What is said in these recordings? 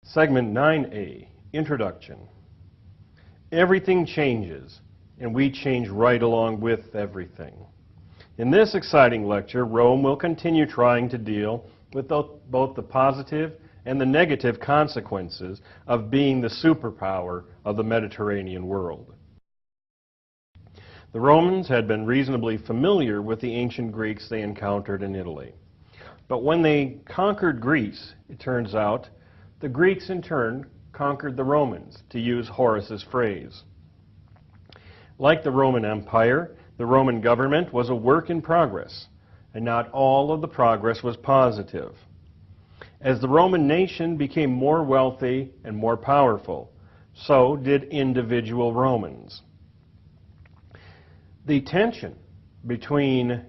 Segment 9A, Introduction. Everything changes, and we change right along with everything. In this exciting lecture, Rome will continue trying to deal with both the positive and the negative consequences of being the superpower of the Mediterranean world. The Romans had been reasonably familiar with the ancient Greeks they encountered in Italy. But when they conquered Greece, it turns out, the Greeks in turn conquered the Romans, to use Horace's phrase. Like the Roman Empire, the Roman government was a work in progress, and not all of the progress was positive. As the Roman nation became more wealthy and more powerful, so did individual Romans. The tension between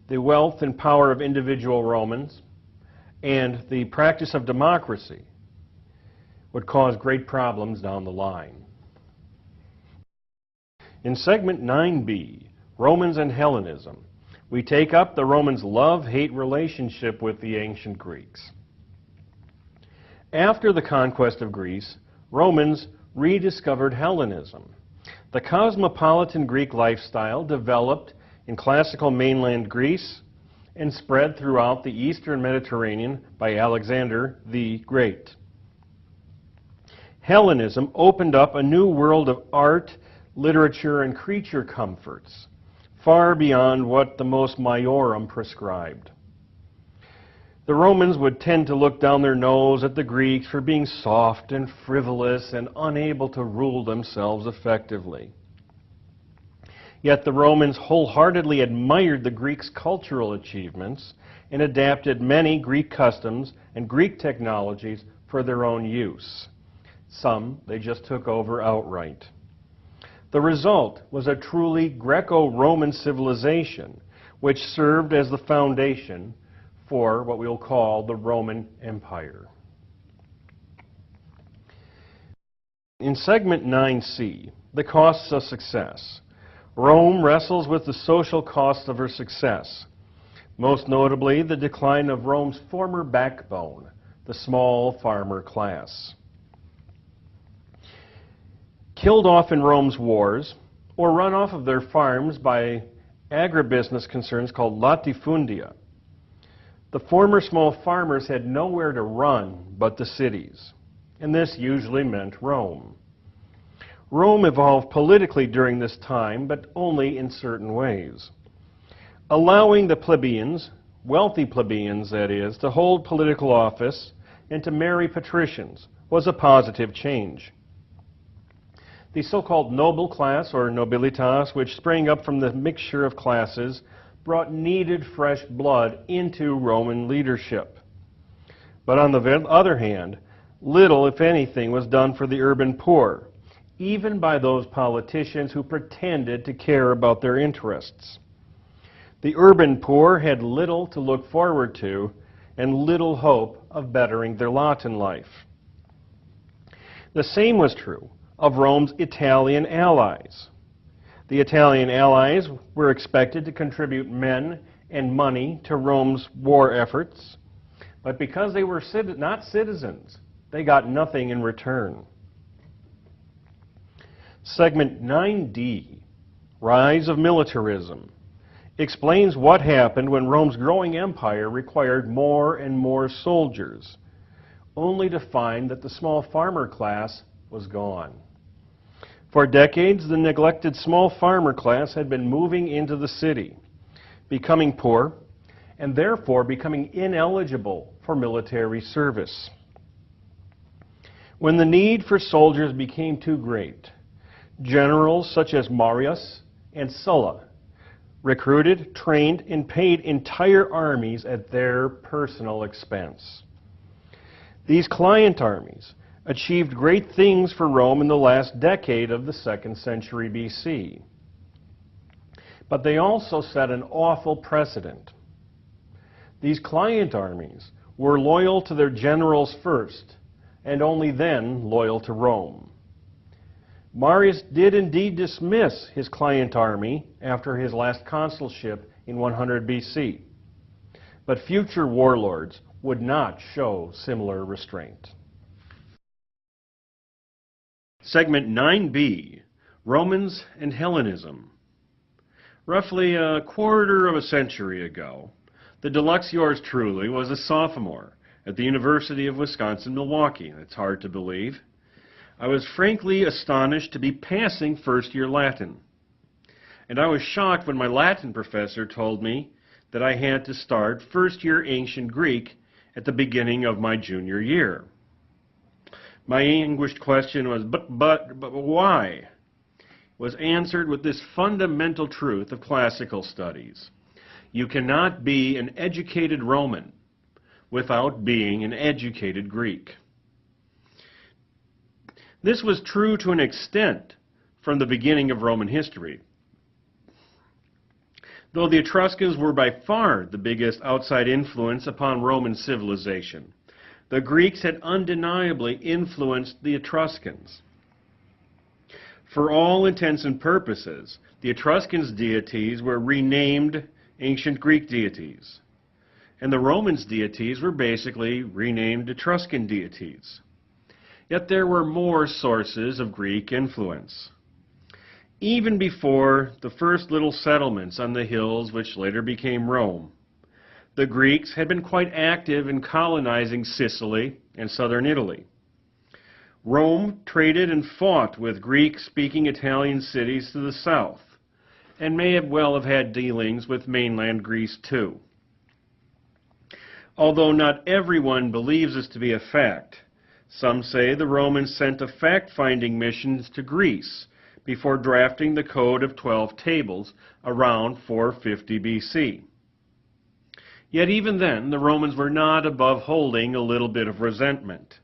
the wealth and power of individual Romans and the practice of democracy would cause great problems down the line. In segment 9B, Romans and Hellenism, we take up the Romans' love-hate relationship with the ancient Greeks. After the conquest of Greece, Romans rediscovered Hellenism. The cosmopolitan Greek lifestyle developed in classical mainland Greece and spread throughout the eastern Mediterranean by Alexander the Great. Hellenism opened up a new world of art, literature, and creature comforts, far beyond what the mos maiorum prescribed. The Romans would tend to look down their nose at the Greeks for being soft and frivolous and unable to rule themselves effectively. Yet the Romans wholeheartedly admired the Greeks' cultural achievements and adapted many Greek customs and Greek technologies for their own use. Some they just took over outright. The result was a truly Greco-Roman civilization, which served as the foundation for what we'll call the Roman Empire. In segment 9C, the costs of success, Rome wrestles with the social costs of her success, most notably the decline of Rome's former backbone, the small farmer class. Killed off in Rome's wars, or run off of their farms by agribusiness concerns called latifundia, the former small farmers had nowhere to run but the cities, and this usually meant Rome. Rome evolved politically during this time, but only in certain ways. Allowing the plebeians, wealthy plebeians that is, to hold political office and to marry patricians was a positive change. The so-called noble class, or nobilitas, which sprang up from the mixture of classes, brought needed fresh blood into Roman leadership. But on the other hand, little, if anything, was done for the urban poor, even by those politicians who pretended to care about their interests. The urban poor had little to look forward to and little hope of bettering their lot in life. The same was true of Rome's Italian allies. The Italian allies were expected to contribute men and money to Rome's war efforts, but because they were not citizens, they got nothing in return. Segment 9D, Rise of Militarism, explains what happened when Rome's growing empire required more and more soldiers, only to find that the small farmer class was gone. For decades, the neglected small farmer class had been moving into the city, becoming poor, and therefore becoming ineligible for military service. When the need for soldiers became too great, generals such as Marius and Sulla recruited, trained, and paid entire armies at their personal expense. These client armies achieved great things for Rome in the last decade of the 2nd century BC. But they also set an awful precedent. These client armies were loyal to their generals first, and only then loyal to Rome. Marius did indeed dismiss his client army after his last consulship in 100 BC, but future warlords would not show similar restraint. Segment 9B, Romans and Hellenism. Roughly a quarter of a century ago, the deluxe yours truly was a sophomore at the University of Wisconsin-Milwaukee. It's hard to believe. I was frankly astonished to be passing first-year Latin. And I was shocked when my Latin professor told me that I had to start first-year ancient Greek at the beginning of my junior year. My anguished question was, but why? Was answered with this fundamental truth of classical studies. You cannot be an educated Roman without being an educated Greek. This was true to an extent from the beginning of Roman history. Though the Etruscans were by far the biggest outside influence upon Roman civilization, the Greeks had undeniably influenced the Etruscans. For all intents and purposes, the Etruscans' deities were renamed ancient Greek deities, and the Romans' deities were basically renamed Etruscan deities. Yet there were more sources of Greek influence. Even before the first little settlements on the hills which later became Rome, the Greeks had been quite active in colonizing Sicily and southern Italy. Rome traded and fought with Greek-speaking Italian cities to the south, and may well have had dealings with mainland Greece too. Although not everyone believes this to be a fact, some say the Romans sent a fact-finding mission to Greece before drafting the Code of 12 Tables around 450 BC. Yet even then, the Romans were not above holding a little bit of resentment.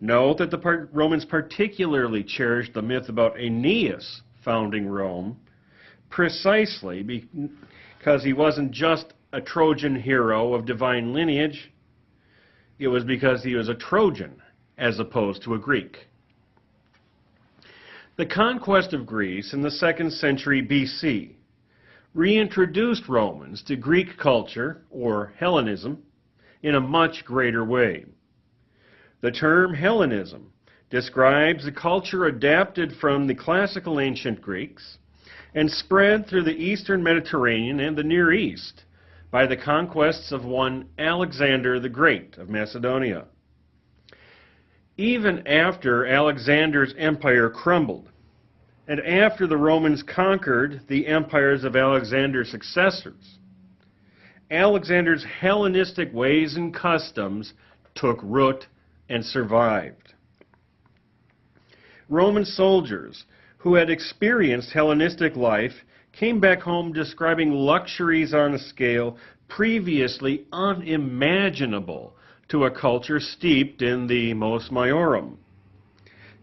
Note that the Romans particularly cherished the myth about Aeneas founding Rome, precisely because he wasn't just a Trojan hero of divine lineage, it was because he was a Trojan as opposed to a Greek. The conquest of Greece in the 2nd century BC reintroduced Romans to Greek culture, or Hellenism, in a much greater way. The term Hellenism describes a culture adapted from the classical ancient Greeks and spread through the eastern Mediterranean and the Near East by the conquests of one Alexander the Great of Macedonia. Even after Alexander's empire crumbled, and after the Romans conquered the empires of Alexander's successors, Alexander's Hellenistic ways and customs took root and survived. Roman soldiers who had experienced Hellenistic life came back home describing luxuries on a scale previously unimaginable to a culture steeped in the mos maiorum.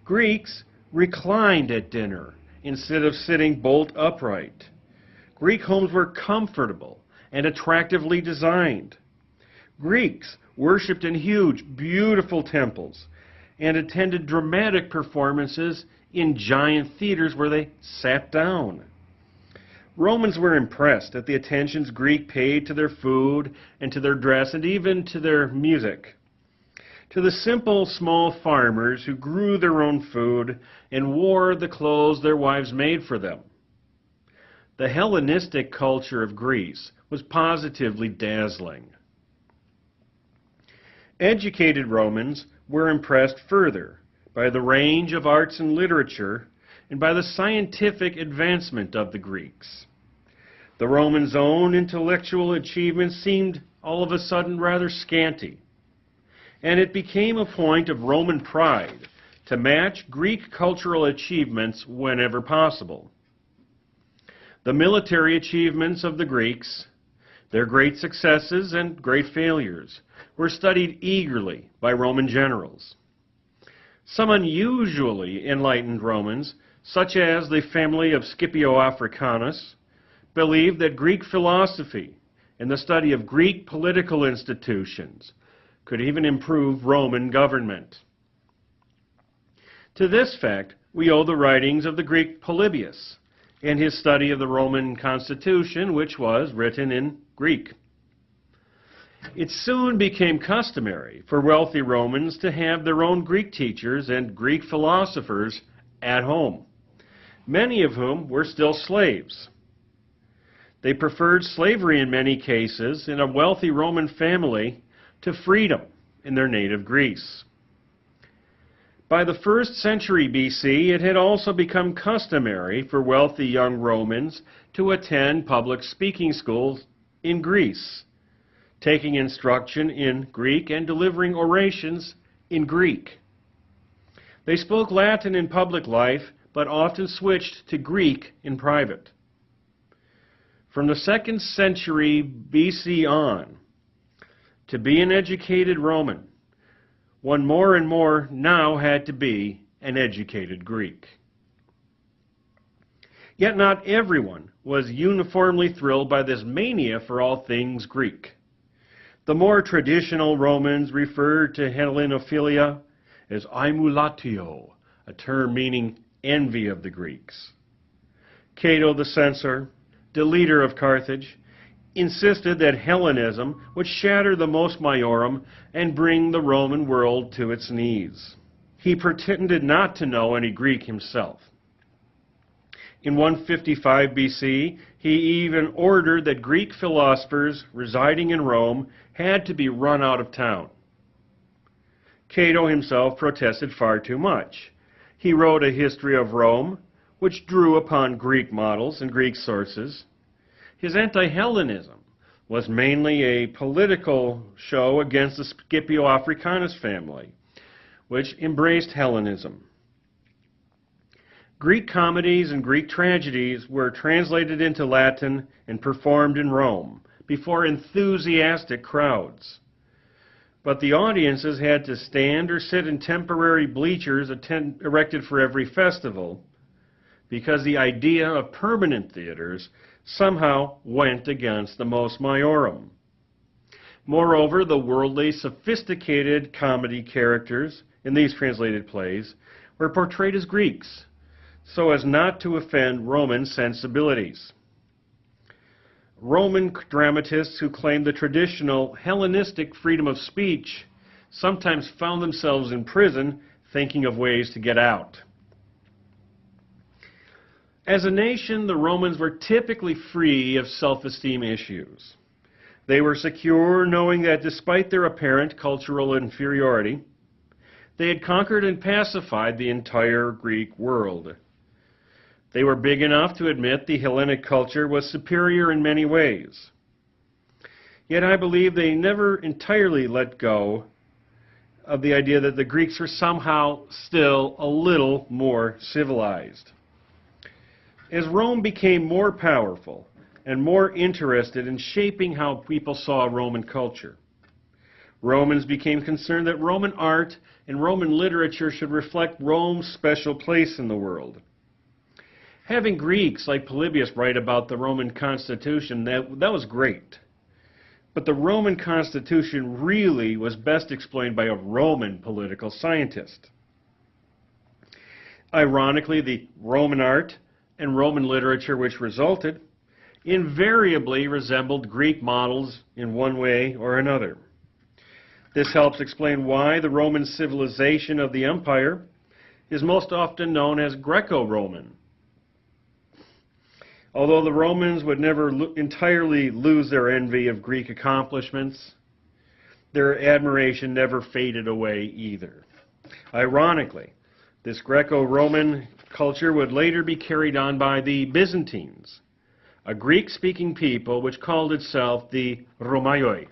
Greeks reclined at dinner instead of sitting bolt upright. Greek homes were comfortable and attractively designed. Greeks worshipped in huge, beautiful temples and attended dramatic performances in giant theaters where they sat down. Romans were impressed at the attentions Greek paid to their food and to their dress and even to their music. To the simple small farmers who grew their own food and wore the clothes their wives made for them. The Hellenistic culture of Greece was positively dazzling. Educated Romans were impressed further by the range of arts and literature and by the scientific advancement of the Greeks. The Romans' own intellectual achievements seemed all of a sudden rather scanty, and it became a point of Roman pride to match Greek cultural achievements whenever possible. The military achievements of the Greeks, their great successes and great failures, were studied eagerly by Roman generals. Some unusually enlightened Romans, such as the family of Scipio Africanus, believed that Greek philosophy and the study of Greek political institutions could even improve Roman government. To this fact, we owe the writings of the Greek Polybius and his study of the Roman constitution, which was written in Greek. It soon became customary for wealthy Romans to have their own Greek teachers and Greek philosophers at home, many of whom were still slaves. They preferred slavery in many cases in a wealthy Roman family to freedom in their native Greece. By the 1st century BC, it had also become customary for wealthy young Romans to attend public speaking schools in Greece, taking instruction in Greek and delivering orations in Greek. They spoke Latin in public life, but often switched to Greek in private. From the 2nd century BC on, to be an educated Roman, one more and more now had to be an educated Greek. Yet not everyone was uniformly thrilled by this mania for all things Greek. The more traditional Romans referred to Hellenophilia as emulatio, a term meaning envy of the Greeks. Cato the censor, the leader of Carthage, insisted that Hellenism would shatter the mos maiorum and bring the Roman world to its knees. He pretended not to know any Greek himself. In 155 BC, he even ordered that Greek philosophers residing in Rome had to be run out of town. Cato himself protested far too much. He wrote a history of Rome, which drew upon Greek models and Greek sources. His anti-Hellenism was mainly a political show against the Scipio Africanus family, which embraced Hellenism. Greek comedies and Greek tragedies were translated into Latin and performed in Rome before enthusiastic crowds. But the audiences had to stand or sit in temporary bleachers erected for every festival, because the idea of permanent theaters somehow went against the mos maiorum. Moreover, the worldly, sophisticated comedy characters in these translated plays were portrayed as Greeks, so as not to offend Roman sensibilities. Roman dramatists who claimed the traditional Hellenistic freedom of speech sometimes found themselves in prison thinking of ways to get out. As a nation, the Romans were typically free of self-esteem issues. They were secure knowing that despite their apparent cultural inferiority, they had conquered and pacified the entire Greek world. They were big enough to admit the Hellenic culture was superior in many ways. Yet I believe they never entirely let go of the idea that the Greeks were somehow still a little more civilized. As Rome became more powerful and more interested in shaping how people saw Roman culture, Romans became concerned that Roman art and Roman literature should reflect Rome's special place in the world. Having Greeks like Polybius write about the Roman Constitution, that was great. But the Roman Constitution really was best explained by a Roman political scientist. Ironically, the Roman art and Roman literature which resulted invariably resembled Greek models in one way or another. This helps explain why the Roman civilization of the empire is most often known as Greco-Roman. Although the Romans would never entirely lose their envy of Greek accomplishments, their admiration never faded away either. Ironically, this Greco-Roman culture would later be carried on by the Byzantines, a Greek-speaking people which called itself the Romaioi,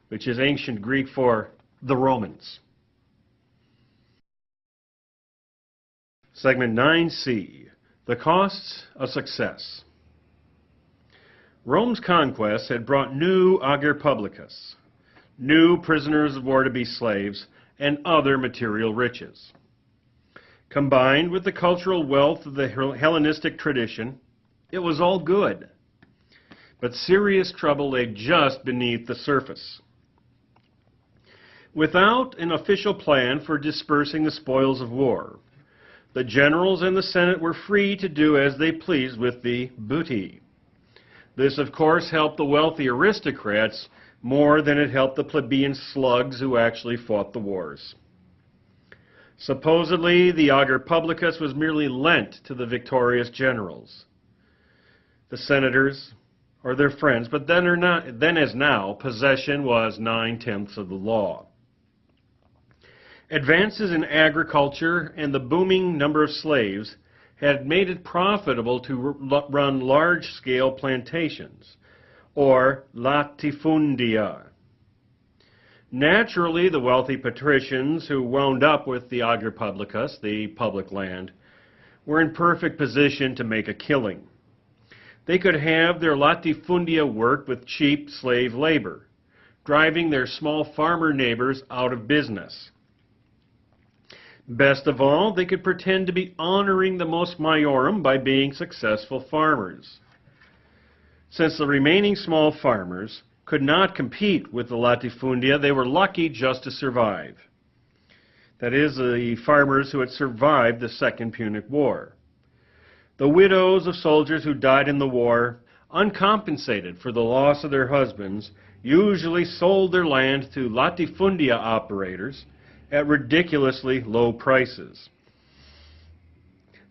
which is ancient Greek for the Romans. Segment 9C, the costs of success. Rome's conquests had brought new ager publicus, new prisoners of war to be slaves, and other material riches. Combined with the cultural wealth of the Hellenistic tradition, it was all good. But serious trouble lay just beneath the surface. Without an official plan for dispersing the spoils of war, the generals and the Senate were free to do as they pleased with the booty. This, of course, helped the wealthy aristocrats more than it helped the plebeian slugs who actually fought the wars. Supposedly, the ager publicus was merely lent to the victorious generals, the senators, or their friends, but then as now, possession was 9/10 of the law. Advances in agriculture and the booming number of slaves had made it profitable to run large-scale plantations, or latifundia. Naturally, the wealthy patricians who wound up with the ager publicus, the public land, were in perfect position to make a killing. They could have their latifundia work with cheap slave labor, driving their small farmer neighbors out of business. Best of all, they could pretend to be honoring the mos maiorum by being successful farmers. Since the remaining small farmers could not compete with the latifundia, they were lucky just to survive. That is, the farmers who had survived the Second Punic War. The widows of soldiers who died in the war, uncompensated for the loss of their husbands, usually sold their land to latifundia operators at ridiculously low prices.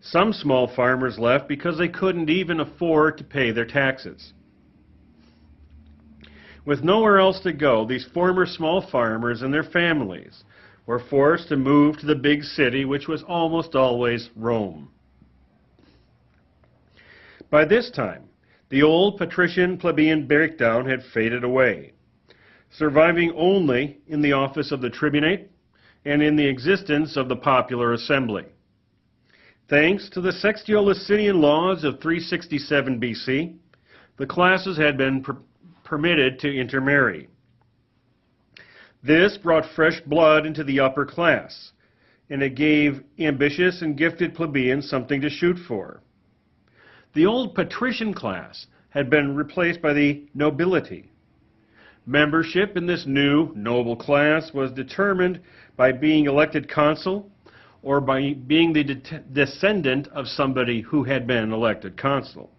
Some small farmers left because they couldn't even afford to pay their taxes. With nowhere else to go, these former small farmers and their families were forced to move to the big city, which was almost always Rome. By this time, the old patrician plebeian breakdown had faded away, surviving only in the office of the tribunate and in the existence of the popular assembly. Thanks to the Sextio-Licinian laws of 367 BC, the classes had been permitted to intermarry. This brought fresh blood into the upper class, and it gave ambitious and gifted plebeians something to shoot for. The old patrician class had been replaced by the nobility. Membership in this new noble class was determined by being elected consul or by being the descendant of somebody who had been elected consul.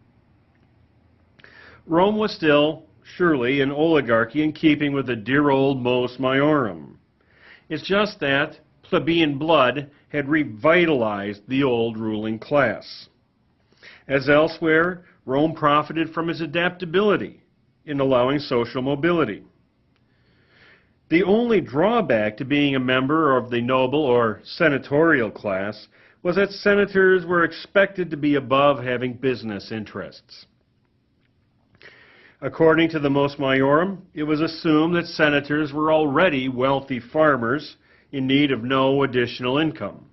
Rome was still, surely, an oligarchy in keeping with the dear old mos maiorum. It's just that plebeian blood had revitalized the old ruling class. As elsewhere, Rome profited from its adaptability in allowing social mobility. The only drawback to being a member of the noble or senatorial class was that senators were expected to be above having business interests. According to the mos maiorum, it was assumed that senators were already wealthy farmers in need of no additional income.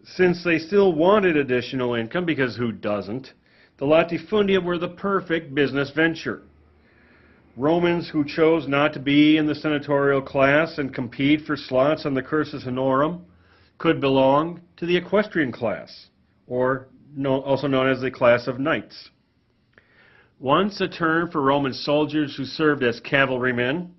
Since they still wanted additional income, because who doesn't, the latifundia were the perfect business venture. Romans who chose not to be in the senatorial class and compete for slots on the cursus honorum could belong to the equestrian class, or also known as the class of knights. Once a term for Roman soldiers who served as cavalrymen,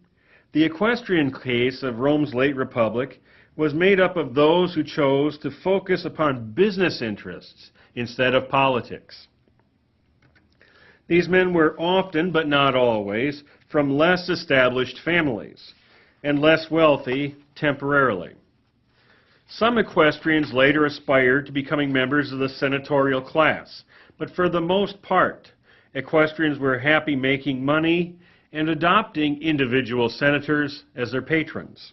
the equestrian case of Rome's late republic was made up of those who chose to focus upon business interests instead of politics. These men were often, but not always, from less established families and less wealthy temporarily. Some equestrians later aspired to becoming members of the senatorial class, but for the most part, equestrians were happy making money and adopting individual senators as their patrons.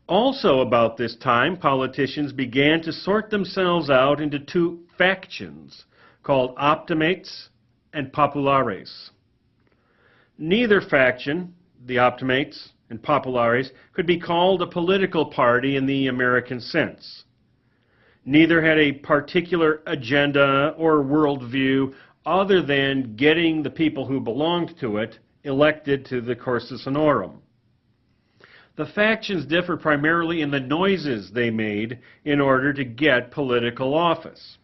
Also about this time, politicians began to sort themselves out into two factions called optimates and populares. Neither faction, the optimates and populares, could be called a political party in the American sense. Neither had a particular agenda or worldview other than getting the people who belonged to it elected to the cursus honorum. The factions differ primarily in the noises they made in order to get political office.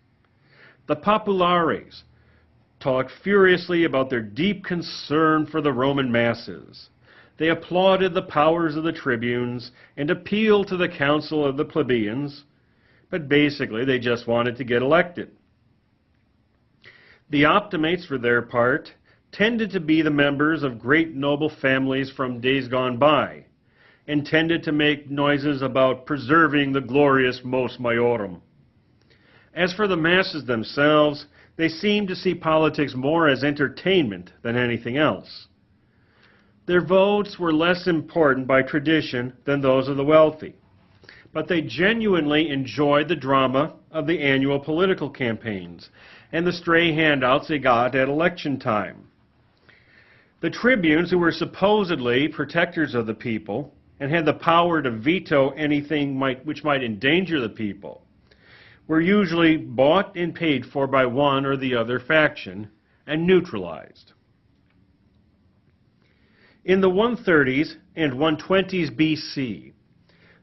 The populares talked furiously about their deep concern for the Roman masses. They applauded the powers of the tribunes and appealed to the council of the plebeians, but basically they just wanted to get elected. The optimates, for their part, tended to be the members of great noble families from days gone by, and tended to make noises about preserving the glorious mos maiorum. As for the masses themselves, they seemed to see politics more as entertainment than anything else. Their votes were less important by tradition than those of the wealthy, but they genuinely enjoyed the drama of the annual political campaigns and the stray handouts they got at election time. The tribunes, who were supposedly protectors of the people and had the power to veto anything which might endanger the people, were usually bought and paid for by one or the other faction and neutralized. In the 130s and 120s BC,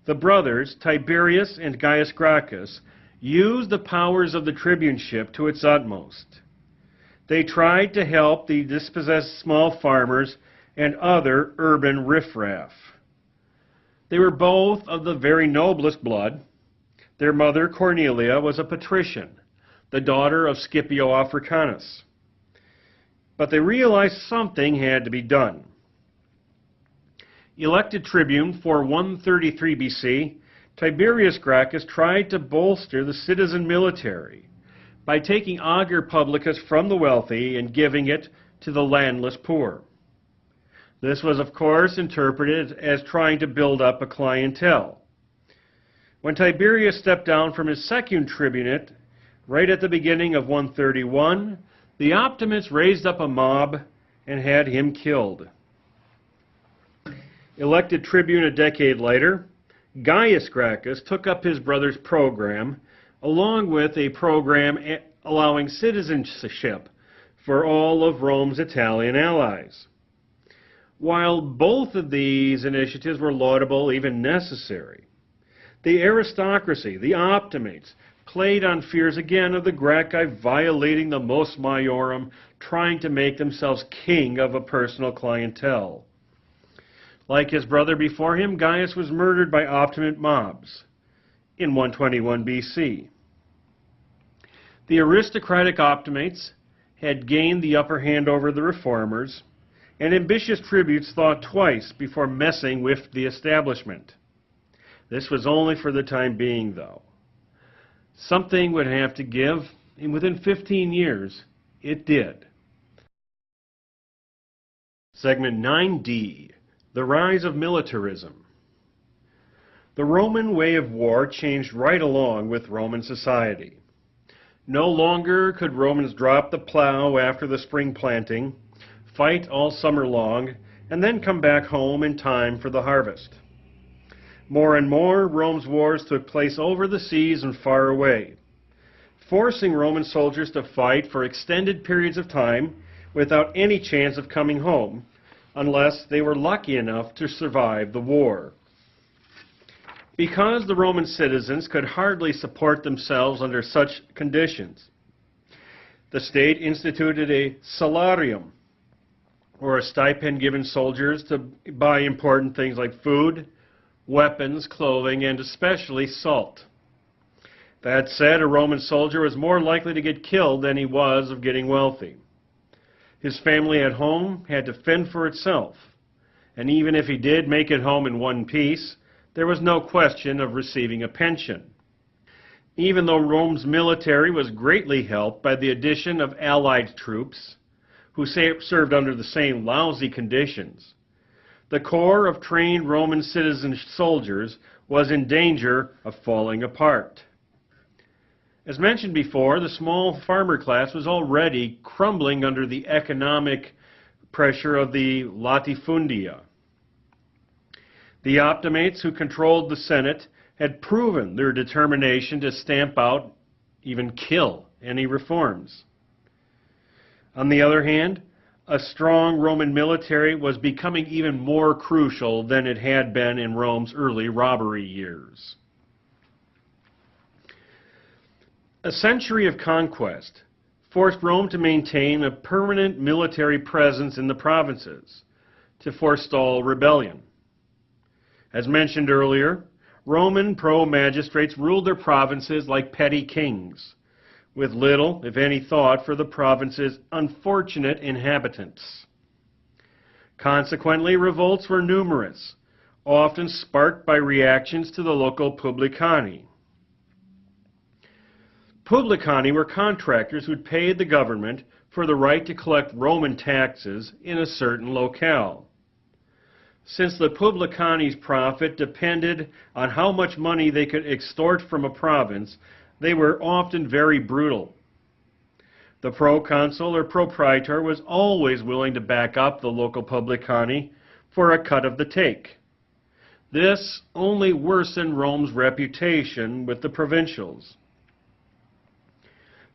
the brothers Tiberius and Gaius Gracchus used the powers of the tribuneship to its utmost. They tried to help the dispossessed small farmers and other urban riffraff. They were both of the very noblest blood. Their mother, Cornelia, was a patrician, the daughter of Scipio Africanus. But they realized something had to be done. Elected tribune for 133 BC, Tiberius Gracchus tried to bolster the citizen military by taking ager publicus from the wealthy and giving it to the landless poor. This was, of course, interpreted as trying to build up a clientele. When Tiberius stepped down from his second tribunate, right at the beginning of 131, the Optimates raised up a mob and had him killed. Elected tribune a decade later, Gaius Gracchus took up his brother's program, along with a program allowing citizenship for all of Rome's Italian allies. While both of these initiatives were laudable, even necessary, the aristocracy, the Optimates, played on fears again of the Gracchi violating the mos maiorum, trying to make themselves king of a personal clientele. Like his brother before him, Gaius was murdered by Optimate mobs in 121 BC. The aristocratic Optimates had gained the upper hand over the reformers, and ambitious tributes thought twice before messing with the establishment. This was only for the time being, though. Something would have to give, and within 15 years, it did. Segment 9D, the rise of militarism. The Roman way of war changed right along with Roman society. No longer could Romans drop the plow after the spring planting, fight all summer long, and then come back home in time for the harvest. More and more, Rome's wars took place over the seas and far away, forcing Roman soldiers to fight for extended periods of time without any chance of coming home, unless they were lucky enough to survive the war. Because the Roman citizens could hardly support themselves under such conditions, the state instituted a salarium, or a stipend given soldiers to buy important things like food, weapons, clothing, and especially salt. That said, a Roman soldier was more likely to get killed than he was of getting wealthy. His family at home had to fend for itself, and even if he did make it home in one piece, there was no question of receiving a pension. Even though Rome's military was greatly helped by the addition of allied troops, who served under the same lousy conditions, the core of trained Roman citizen soldiers was in danger of falling apart. As mentioned before, the small farmer class was already crumbling under the economic pressure of the latifundia. The Optimates, who controlled the Senate, had proven their determination to stamp out, even kill, any reforms. On the other hand, a strong Roman military was becoming even more crucial than it had been in Rome's early robbery years. A century of conquest forced Rome to maintain a permanent military presence in the provinces to forestall rebellion. As mentioned earlier, Roman pro-magistrates ruled their provinces like petty kings, with little, if any, thought for the province's unfortunate inhabitants. Consequently, revolts were numerous, often sparked by reactions to the local publicani. Publicani were contractors who paid the government for the right to collect Roman taxes in a certain locale. Since the publicani's profit depended on how much money they could extort from a province, they were often very brutal. The proconsul or propraetor was always willing to back up the local publicani for a cut of the take. This only worsened Rome's reputation with the provincials.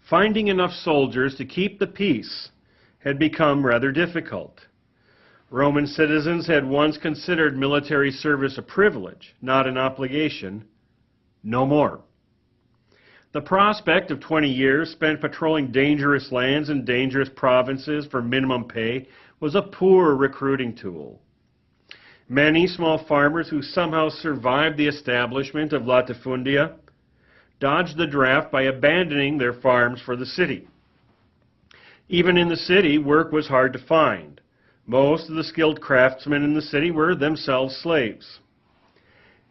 Finding enough soldiers to keep the peace had become rather difficult. Roman citizens had once considered military service a privilege, not an obligation. No more. The prospect of 20 years spent patrolling dangerous lands and dangerous provinces for minimum pay was a poor recruiting tool. Many small farmers who somehow survived the establishment of latifundia dodged the draft by abandoning their farms for the city. Even in the city, work was hard to find. Most of the skilled craftsmen in the city were themselves slaves.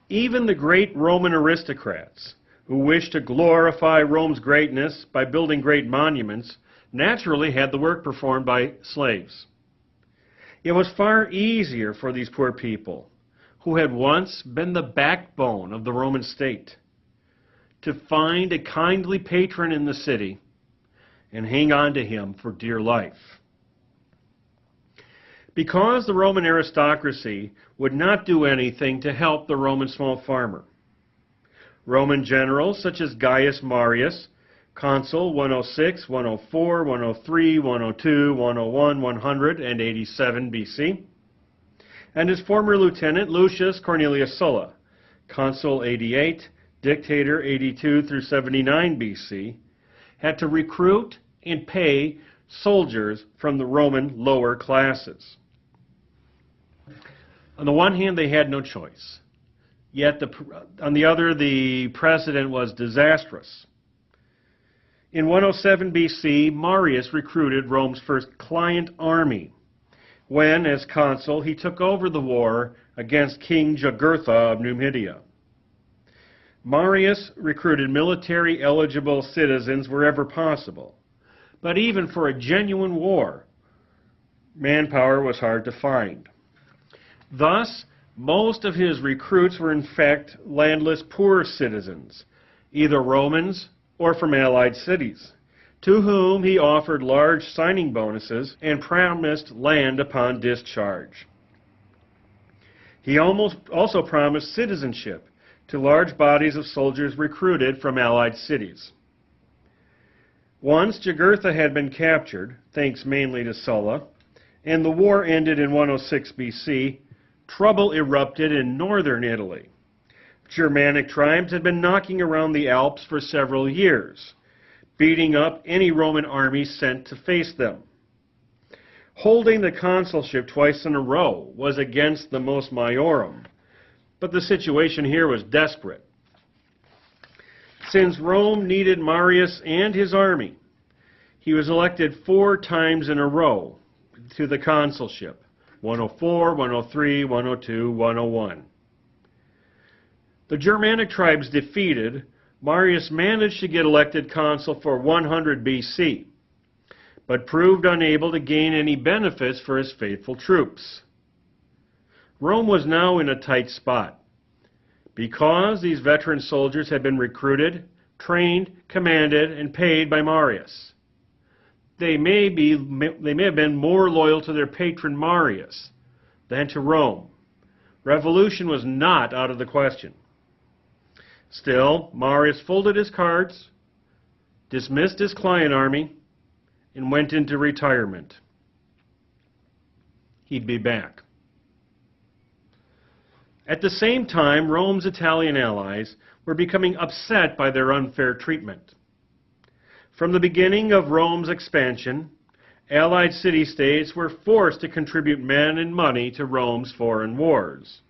Even the great Roman aristocrats, who wished to glorify Rome's greatness by building great monuments, naturally had the work performed by slaves. It was far easier for these poor people, who had once been the backbone of the Roman state, to find a kindly patron in the city and hang on to him for dear life. Because the Roman aristocracy would not do anything to help the Roman small farmer, Roman generals such as Gaius Marius, consul 106, 104, 103, 102, 101, 100, and 87 BC, and his former lieutenant Lucius Cornelius Sulla, consul 88, dictator 82 through 79 BC, had to recruit and pay soldiers from the Roman lower classes. On the one hand, they had no choice. Yet, on the other, the precedent was disastrous. In 107 BC, Marius recruited Rome's first client army when, as consul, he took over the war against King Jugurtha of Numidia. Marius recruited military-eligible citizens wherever possible, but even for a genuine war, manpower was hard to find. Thus, most of his recruits were in fact landless poor citizens, either Romans or from allied cities, to whom he offered large signing bonuses and promised land upon discharge. He also promised citizenship to large bodies of soldiers recruited from allied cities. Once Jugurtha had been captured, thanks mainly to Sulla, and the war ended in 106 BC, trouble erupted in northern Italy. Germanic tribes had been knocking around the Alps for several years, beating up any Roman army sent to face them. Holding the consulship twice in a row was against the mos maiorum, but the situation here was desperate. Since Rome needed Marius and his army, he was elected 4 times in a row to the consulship. 104, 103, 102, 101. The Germanic tribes defeated, Marius managed to get elected consul for 100 BC, but proved unable to gain any benefits for his faithful troops. Rome was now in a tight spot. Because these veteran soldiers had been recruited, trained, commanded, and paid by Marius, they may have been more loyal to their patron Marius than to Rome. Revolution was not out of the question. Still, Marius folded his cards, dismissed his client army, and went into retirement. He'd be back. At the same time, Rome's Italian allies were becoming upset by their unfair treatment. From the beginning of Rome's expansion, allied city-states were forced to contribute men and money to Rome's foreign wars.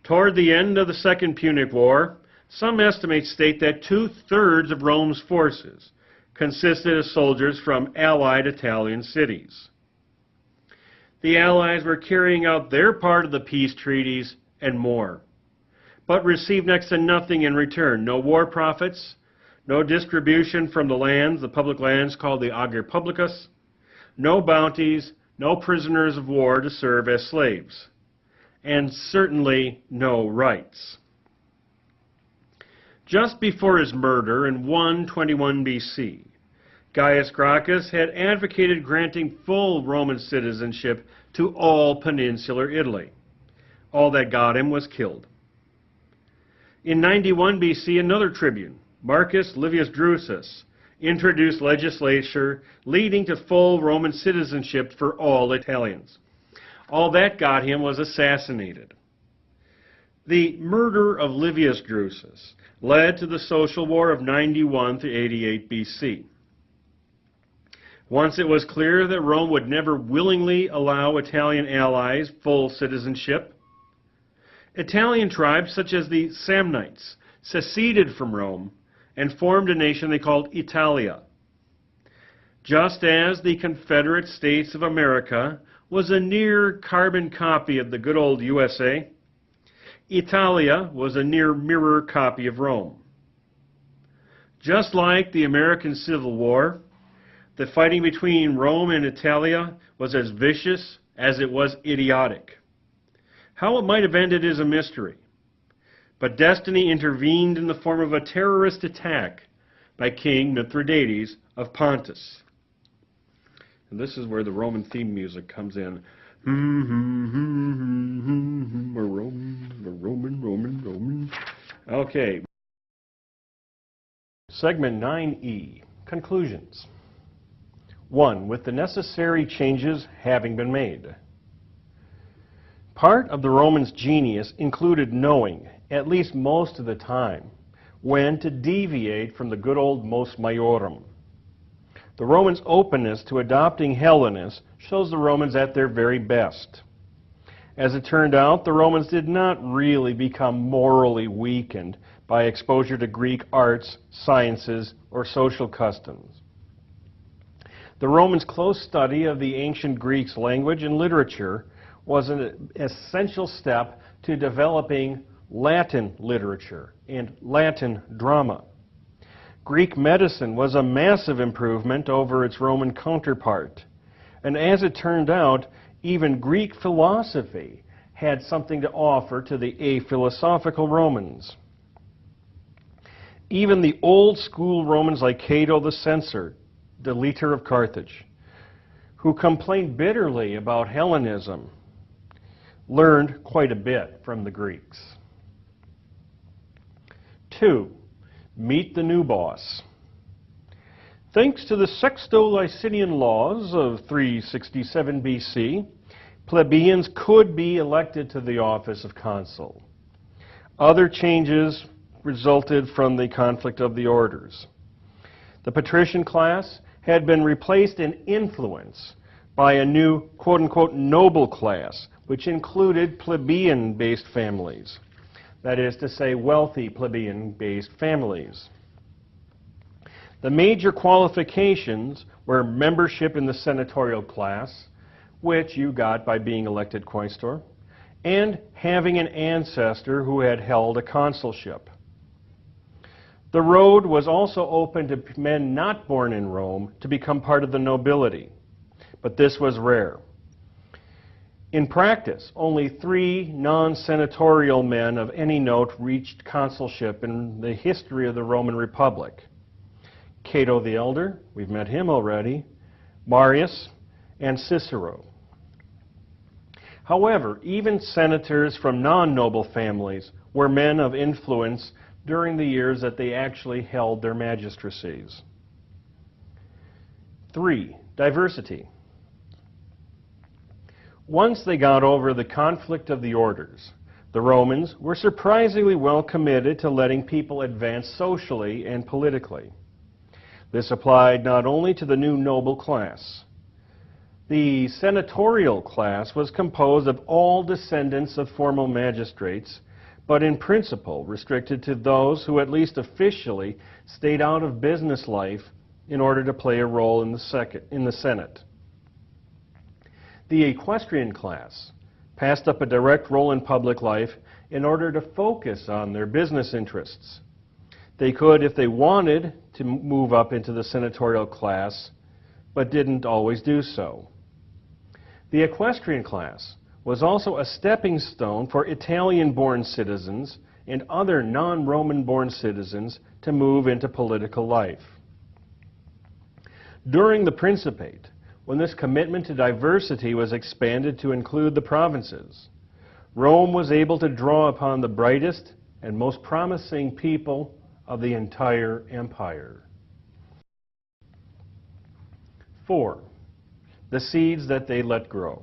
Toward the end of the Second Punic War, some estimates state that 2/3 of Rome's forces consisted of soldiers from allied Italian cities. the Allies were carrying out their part of the peace treaties and more, but received next to nothing in return. No war profits, no distribution from the lands, the public lands called the Ager Publicus, no bounties, no prisoners of war to serve as slaves, and certainly no rights. Just before his murder in 121 BC, Gaius Gracchus had advocated granting full Roman citizenship to all peninsular Italy. All that got him was killed. In 91 BC, another tribune, Marcus Livius Drusus, introduced legislation leading to full Roman citizenship for all Italians. All that got him was assassinated. The murder of Livius Drusus led to the social war of 91 to 88 BC. Once it was clear that Rome would never willingly allow Italian allies full citizenship, Italian tribes such as the Samnites seceded from Rome and formed a nation they called Italia. Just as the Confederate States of America was a near carbon copy of the good old USA, Italia was a near mirror copy of Rome. Just like the American Civil War, the fighting between Rome and Italia was as vicious as it was idiotic. How it might have ended is a mystery, but destiny intervened in the form of a terrorist attack by King Mithridates of Pontus. And this is where the Roman theme music comes in. Roman. Okay. Segment 9E, conclusions. 1. With the necessary changes having been made. Part of the Romans' genius included knowing, at least most of the time, when to deviate from the good old mos maiorum. The Romans' openness to adopting Hellenes shows the Romans at their very best. As it turned out, the Romans did not really become morally weakened by exposure to Greek arts, sciences, or social customs. The Romans' close study of the ancient Greeks' language and literature was an essential step to developing Latin literature and Latin drama. Greek medicine was a massive improvement over its Roman counterpart. And as it turned out, even Greek philosophy had something to offer to the aphilosophical Romans. Even the old school Romans like Cato the Censor, the leader of Carthage, who complained bitterly about Hellenism, learned quite a bit from the Greeks. 2. Meet the new boss. Thanks to the Sexto-Licinian laws of 367 BC, plebeians could be elected to the office of consul. Other changes resulted from the conflict of the orders. The patrician class had been replaced in influence by a new quote-unquote noble class, which included plebeian-based families. That is to say, wealthy plebeian-based families. The major qualifications were membership in the senatorial class, which you got by being elected quaestor, and having an ancestor who had held a consulship. The road was also open to men not born in Rome to become part of the nobility, but this was rare. In practice, only 3 non-senatorial men of any note reached consulship in the history of the Roman Republic. Cato the Elder, we've met him already, Marius, and Cicero. However, even senators from non-noble families were men of influence during the years that they actually held their magistracies. 3. Diversity. Once they got over the conflict of the orders, the Romans were surprisingly well committed to letting people advance socially and politically. This applied not only to the new noble class. The senatorial class was composed of all descendants of formal magistrates, but in principle restricted to those who at least officially stayed out of business life in order to play a role in the Senate. The equestrian class passed up a direct role in public life in order to focus on their business interests. They could, if they wanted, to move up into the senatorial class, but didn't always do so. The equestrian class was also a stepping stone for Italian-born citizens and other non-Roman-born citizens to move into political life. During the Principate, when this commitment to diversity was expanded to include the provinces, Rome was able to draw upon the brightest and most promising people of the entire empire. 4. The seeds that they let grow.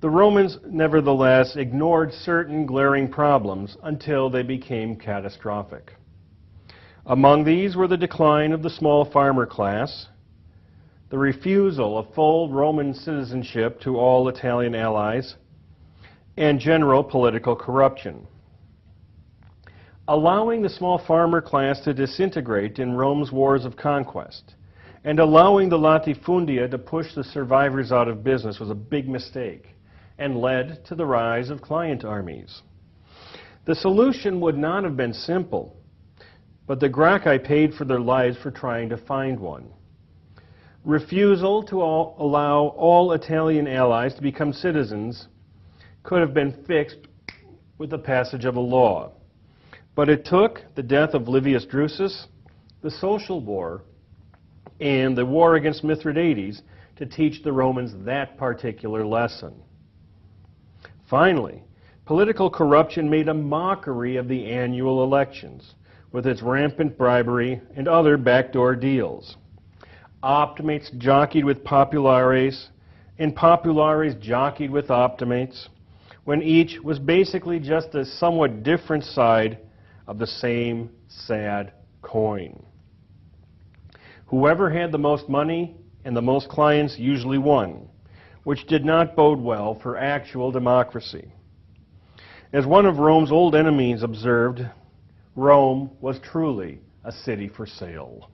The Romans, nevertheless, ignored certain glaring problems until they became catastrophic. Among these were the decline of the small farmer class, the refusal of full Roman citizenship to all Italian allies, and general political corruption. Allowing the small farmer class to disintegrate in Rome's wars of conquest and allowing the latifundia to push the survivors out of business was a big mistake and led to the rise of client armies. The solution would not have been simple, but the Gracchi paid for their lives for trying to find one. Refusal to allow all Italian allies to become citizens could have been fixed with the passage of a law. But it took the death of Livius Drusus, the Social War, and the war against Mithridates to teach the Romans that particular lesson. Finally, political corruption made a mockery of the annual elections with its rampant bribery and other backdoor deals. Optimates jockeyed with populares, and populares jockeyed with optimates, when each was basically just a somewhat different side of the same sad coin. Whoever had the most money and the most clients usually won, which did not bode well for actual democracy. As one of Rome's old enemies observed, Rome was truly a city for sale.